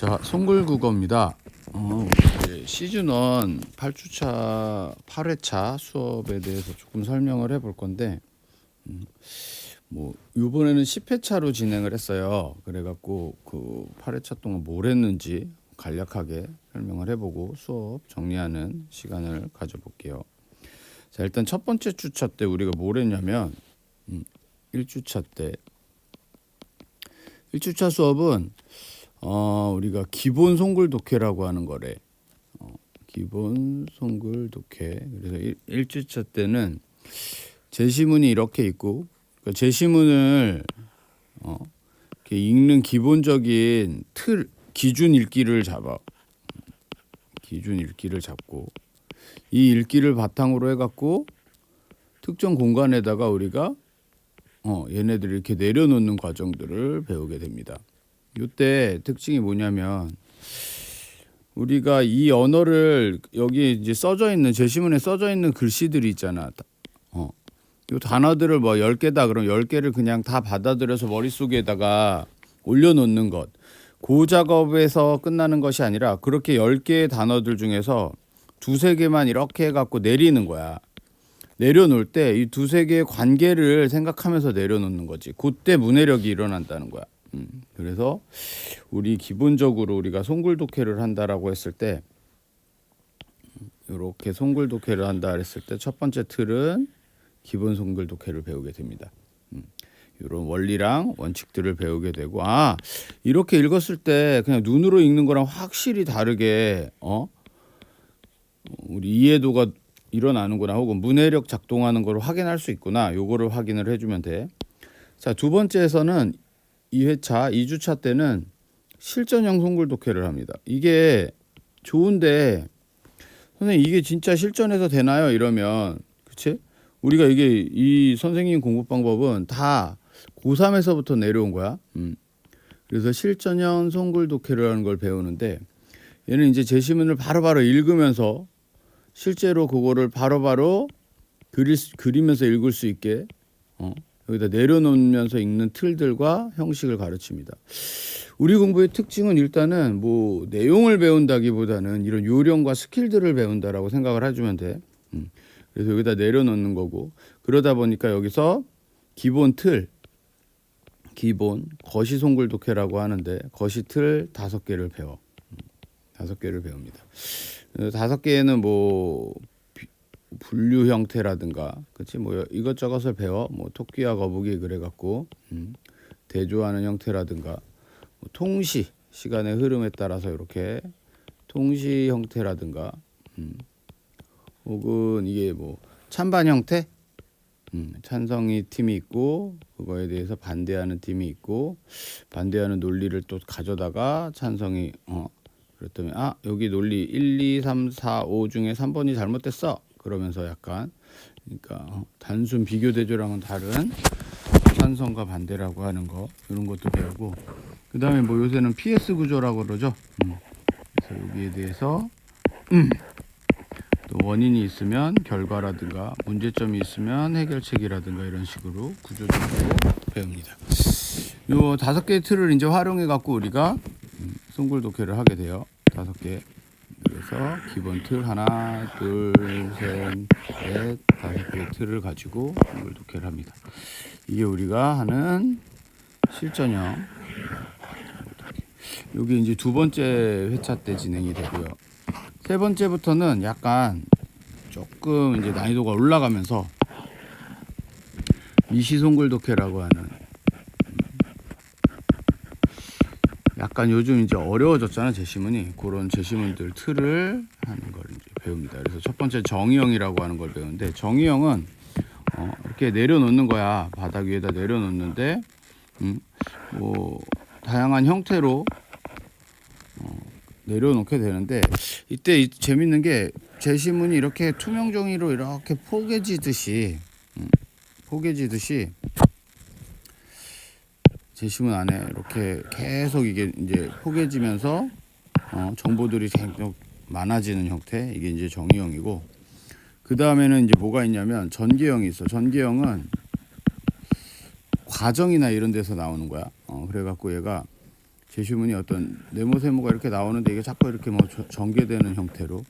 자, 송글국어입니다. 이제 시즌 1 8주차 8회차 수업에 대해서 조금 설명을 해볼 건데, 뭐 이번에는 10회차로 진행을 했어요. 그래갖고 그 8회차 동안 뭘 했는지 간략하게 설명을 해보고 수업 정리하는 시간을 가져볼게요. 자, 일단 첫 번째 주차 때 우리가 뭘 했냐면 1주차 때 1주차 수업은 우리가 기본 송글 독해라고 하는 거래. 기본 송글 독해. 그래서 1주차 때는 제시문이 이렇게 있고, 그러니까 제시문을 이렇게 읽는 기본적인 틀, 기준 읽기를 잡아. 기준 읽기를 잡고, 이 읽기를 바탕으로 해갖고 특정 공간에다가 우리가 얘네들을 이렇게 내려놓는 과정들을 배우게 됩니다. 이때 특징이 뭐냐면, 우리가 이 언어를 여기 이제 써져 있는 제시문에 써져 있는 글씨들이 있잖아. 이 단어들을 뭐 10개다 그럼 10개를 그냥 다 받아들여서 머릿속에다가 올려놓는 것. 그 작업에서 끝나는 것이 아니라 그렇게 10개의 단어들 중에서 두세 개만 이렇게 해갖고 내리는 거야. 내려놓을 때 이 두세 개의 관계를 생각하면서 내려놓는 거지. 그때 문해력이 일어난다는 거야. 그래서 우리 기본적으로 우리가 송글 독해를 한다라고 했을 때, 이렇게 송글 독해를 한다 했을 때 첫 번째 틀은 기본 송글 독해를 배우게 됩니다. 이런 원리랑 원칙들을 배우게 되고, 이렇게 읽었을 때 그냥 눈으로 읽는 거랑 확실히 다르게 우리 이해도가 일어나는구나, 혹은 문해력 작동하는 걸 확인할 수 있구나, 요거를 확인을 해주면 돼. 자, 두 번째에서는 2회차 2주차 때는 실전형 송글 독해를 합니다. 이게 좋은데, 선생님 이게 진짜 실전에서 되나요? 이러면, 그치? 우리가 이게 이 선생님 공부 방법은 다 고3에서부터 내려온 거야. 그래서 실전형 송글 독해를 하는 걸 배우는데, 얘는 이제 제시문을 바로바로 읽으면서 실제로 그거를 바로바로 그리면서 읽을 수 있게 여기다 내려놓으면서 읽는 틀들과 형식을 가르칩니다. 우리 공부의 특징은 일단은 뭐 내용을 배운다기보다는 이런 요령과 스킬들을 배운다라고 생각을 해주면 돼. 그래서 여기다 내려놓는 거고, 그러다 보니까 여기서 기본 틀, 기본 거시 송글 독해라고 하는데, 거시 틀 5개를 배워. 5개를 배웁니다. 5개에는 뭐 분류 형태라든가, 그치, 뭐 이것저것을 배워. 뭐 토끼와 거북이 그래갖고 대조하는 형태라든가, 뭐 통시, 시간의 흐름에 따라서 이렇게 통시 형태라든가, 혹은 이게 뭐 찬반 형태, 찬성이 팀이 있고 그거에 대해서 반대하는 팀이 있고, 반대하는 논리를 또 가져다가 찬성이 그렇다면 여기 논리 1, 2, 3, 4, 5 중에 3번이 잘못됐어. 그러면서 약간, 그러니까 단순 비교 대조랑은 다른 찬성과 반대라고 하는 거, 이런 것도 배우고, 그 다음에 뭐 요새는 PS 구조라고 그러죠. 그래서 여기에 대해서 또 원인이 있으면 결과라든가, 문제점이 있으면 해결책이라든가, 이런 식으로 구조적으로 배웁니다. 요 5개의 틀을 이제 활용해 갖고 우리가 송글 독해를 하게 돼요. 5개. 그래서 기본 틀 하나, 둘, 셋, 넷, 5개의 틀을 가지고 송글 독해를 합니다. 이게 우리가 하는 실전형. 여기 이제 두 번째 회차 때 진행이 되고요. 세 번째부터는 약간 조금 이제 난이도가 올라가면서 미시 송글 독해라고 하는, 약간 요즘 이제 어려워졌잖아, 제시문이. 그런 제시문들 틀을 하는 걸 이제 배웁니다. 그래서 첫 번째 정의형이라고 하는 걸 배우는데, 정의형은 이렇게 내려놓는 거야. 바닥 위에다 내려놓는데, 뭐 다양한 형태로 내려놓게 되는데, 이때 재밌는 게 제시문이 이렇게 투명 종이로 이렇게 포개지듯이 제시문 안에 이렇게 계속 이게 이제 포개지면서 정보들이 계속 많아지는 형태, 이게 이제 정의형이고, 그 다음에는 이제 뭐가 있냐면 전개형이 있어. 전개형은 과정이나 이런 데서 나오는 거야. 그래갖고 얘가 제시문이 어떤 네모세모가 이렇게 나오는데 이게 자꾸 이렇게 뭐 전개되는 형태로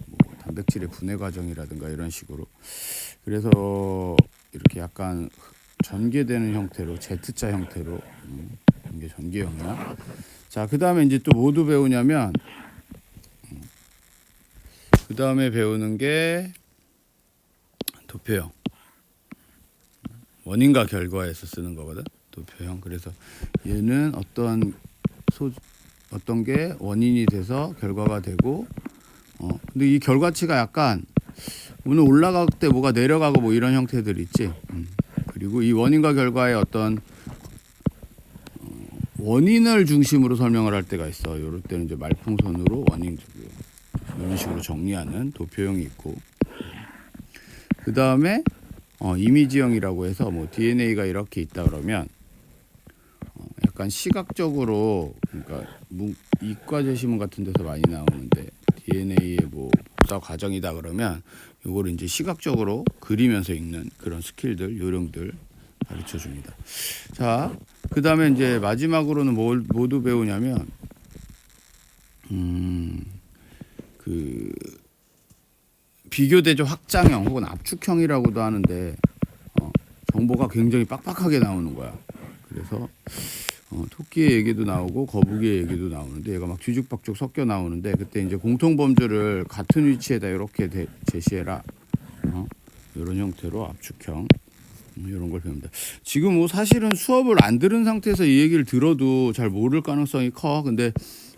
뭐 단백질의 분해 과정이라든가 이런 식으로 그래서 이렇게 약간 전개되는 형태로 Z자 형태로 이게 전개형이야. 자, 그 다음에 이제 또 뭐도 배우냐면 그 다음에 배우는 게 도표형. 원인과 결과에서 쓰는 거거든. 도표형. 그래서 얘는 어떤 게 원인이 돼서 결과가 되고 근데 이 결과치가 약간 오늘 올라갈 때 뭐가 내려가고 뭐 이런 형태들 있지. 그리고 이 원인과 결과의 어떤 원인을 중심으로 설명을 할 때가 있어. 이럴 때는 이제 말풍선으로 원인 이런 식으로 정리하는 도표형이 있고 그 다음에 이미지형이라고 해서 뭐 DNA가 이렇게 있다 그러면 약간 시각적으로 그러니까 이과 제시문 같은 데서 많이 나오는데 DNA의 뭐 복사 과정이다 그러면 요거를 이제 시각적으로 그리면서 읽는 그런 스킬들, 요령들 가르쳐 줍니다. 자, 그 다음에 이제 마지막으로는 뭐도 배우냐면 그 비교대조 확장형 혹은 압축형이라고도 하는데 정보가 굉장히 빡빡하게 나오는 거야. 그래서 토끼의 얘기도 나오고 거북이의 얘기도 나오는데 얘가 막 뒤죽박죽 섞여 나오는데 그때 이제 공통범주를 같은 위치에다 이렇게 제시해라. 이런 형태로 압축형 이런 걸 배웁니다. 지금 뭐 사실은 수업을 안 들은 상태에서 이 얘기를 들어도 잘 모를 가능성이 커. 근데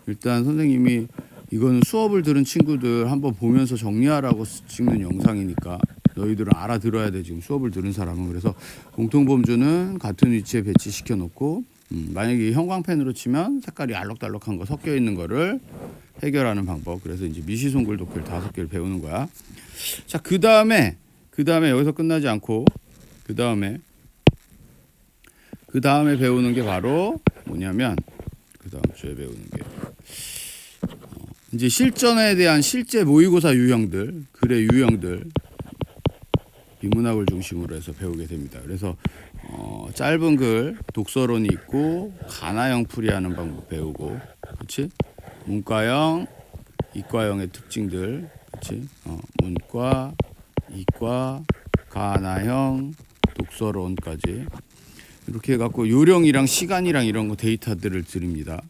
일단 선생님이 이거는 수업을 들은 친구들 한번 보면서 정리하라고 찍는 영상이니까 너희들은 알아들어야 돼. 지금 수업을 들은 사람은. 그래서 공통범주는 같은 위치에 배치시켜 놓고 만약에 형광펜으로 치면 색깔이 알록달록한 거 섞여 있는 거를 해결하는 방법. 그래서 이제 미시송글 도필 5개를 배우는 거야. 자, 그 다음에 여기서 끝나지 않고 그 다음에 배우는 게 바로 뭐냐면 그 다음 주에 배우는 게 이제 실전에 대한 실제 모의고사 유형들, 글의 유형들 비문학을 중심으로 해서 배우게 됩니다. 그래서 짧은 글 독서론이 있고 가나형 풀이하는 방법 배우고, 그렇지? 문과형, 이과형의 특징들, 그렇지? 문과, 이과, 가나형, 독서론까지 이렇게 해갖고 요령이랑 시간이랑 이런 거 데이터들을 드립니다.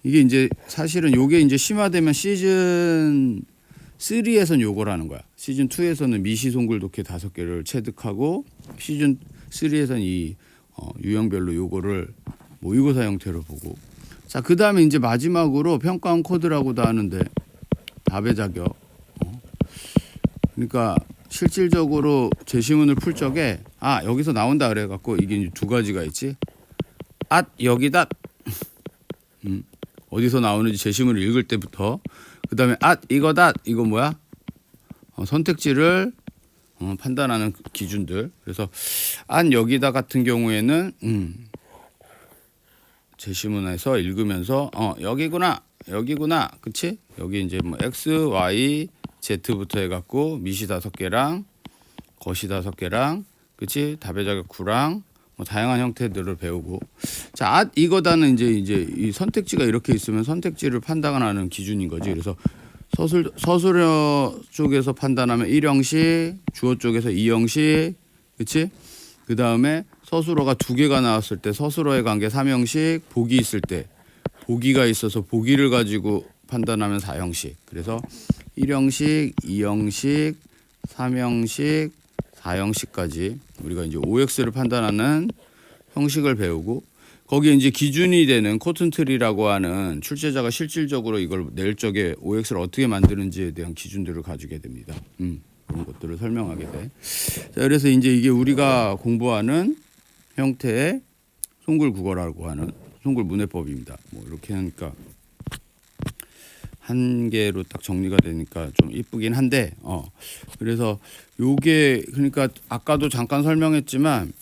이게 이제 사실은 요게 이제 심화되면 시즌 3에서는 요거라는 거야. 시즌 2에서는 미시송글 독해 5개를 체득하고 시즌 3에서는 이 유형별로 요거를 모의고사 형태로 보고, 자, 그 다음에 이제 마지막으로 평가원 코드라고도 하는데 답의 자격. 그러니까 실질적으로 제시문을 풀 적에 여기서 나온다 그래갖고 이게 이제 두 가지가 있지. 여기다 어디서 나오는지 제시문을 읽을 때부터, 그 다음에 이거다 이거 뭐야? 선택지를 판단하는 기준들. 그래서 여기다 같은 경우에는 제시문에서 읽으면서 여기구나, 그치? 여기 이제 뭐 X, Y, Z부터 해갖고 미시 5개랑 거시 5개랑, 그치? 답의 자격 9랑 뭐 다양한 형태들을 배우고, 자, 이거다는 이제 이 선택지가 이렇게 있으면 선택지를 판단하는 기준인 거지. 그래서 서술어 쪽에서 판단하면 1형식, 주어 쪽에서 2형식, 그치? 그 다음에 서술어가 2개가 나왔을 때 서술어의 관계 3형식, 복이 있을 때 복이가 있어서 복이를 가지고 판단하면 4형식. 그래서 1형식, 2형식, 3형식, 4형식까지 우리가 이제 OX를 판단하는 형식을 배우고, 거기에 이제 기준이 되는 코튼트리라고 하는 출제자가 실질적으로 이걸 낼 적에 OX를 어떻게 만드는지에 대한 기준들을 가지게 됩니다. 그런 것들을 설명하게 돼. 자, 그래서 이제 이게 우리가 공부하는 형태의 송글 국어라고 하는 송글 문해법입니다. 뭐 이렇게 하니까 한 개로 딱 정리가 되니까 좀 이쁘긴 한데, 그래서 요게 그러니까 아까도 잠깐 설명했지만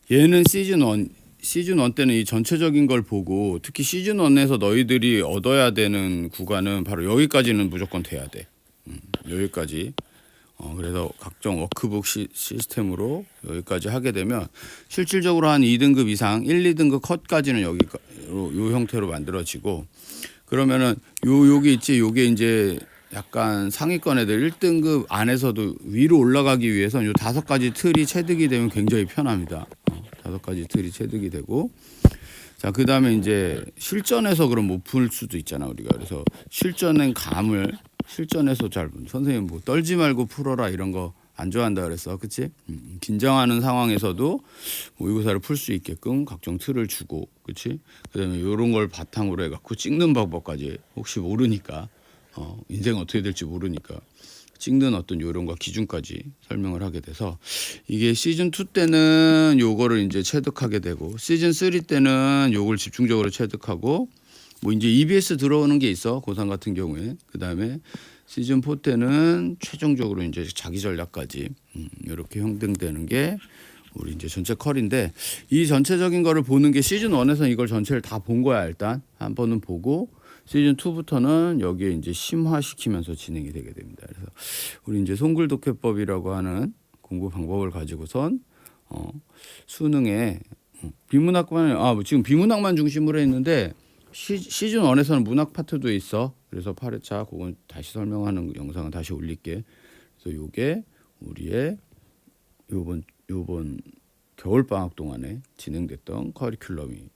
얘는 시즌 1 때는 이 전체적인 걸 보고, 특히 시즌 1에서 너희들이 얻어야 되는 구간은 바로 여기까지는 무조건 돼야 돼. 여기까지 그래서 각종 워크북 시스템으로 여기까지 하게 되면 실질적으로 한 2등급 이상 1, 2등급 컷까지는 여기로 요 형태로 만들어지고 그러면은 여기 있지 요게 이제 약간 상위권 애들 1등급 안에서도 위로 올라가기 위해서는 요 5가지 틀이 체득이 되면 굉장히 편합니다. 5가지 틀이 체득이 되고 자, 그다음에 이제 실전에서 그럼 못 풀 수도 있잖아, 우리가. 그래서 실전엔 감을 실전에서 잘 선생님 뭐 떨지 말고 풀어라 이런 거 안 좋아한다 그랬어. 그치? 긴장하는 상황에서도 모의고사를 풀 수 있게끔 각종 틀을 주고, 그치? 그다음에 이런 걸 바탕으로 해갖고 찍는 방법까지 혹시 모르니까 인생 어떻게 될지 모르니까 찍는 어떤 요령과 기준까지 설명을 하게 돼서 이게 시즌 2 때는 요거를 이제 체득하게 되고 시즌 3 때는 요걸 집중적으로 체득하고 뭐 이제 EBS 들어오는 게 있어 고3 같은 경우에 그다음에 시즌 4 때는 최종적으로 이제 자기 전략까지 이렇게 형성되는 게 우리 이제 전체 컬인데 이 전체적인 거를 보는 게 시즌 1에서는 이걸 전체를 다 본 거야 일단 한 번은 보고 시즌 2부터는 여기에 이제 심화시키면서 진행이 되게 됩니다. 그래서 우리 이제 송글독해법이라고 하는 공부 방법을 가지고선 수능에 비문학만 지금 비문학만 중심으로 했는데 시즌 1에서는 문학 파트도 있어. 그래서 8회차 그건 다시 설명하는 영상은 다시 올릴게. 그래서 요게 우리의 요번 겨울 방학 동안에 진행됐던 커리큘럼입니다.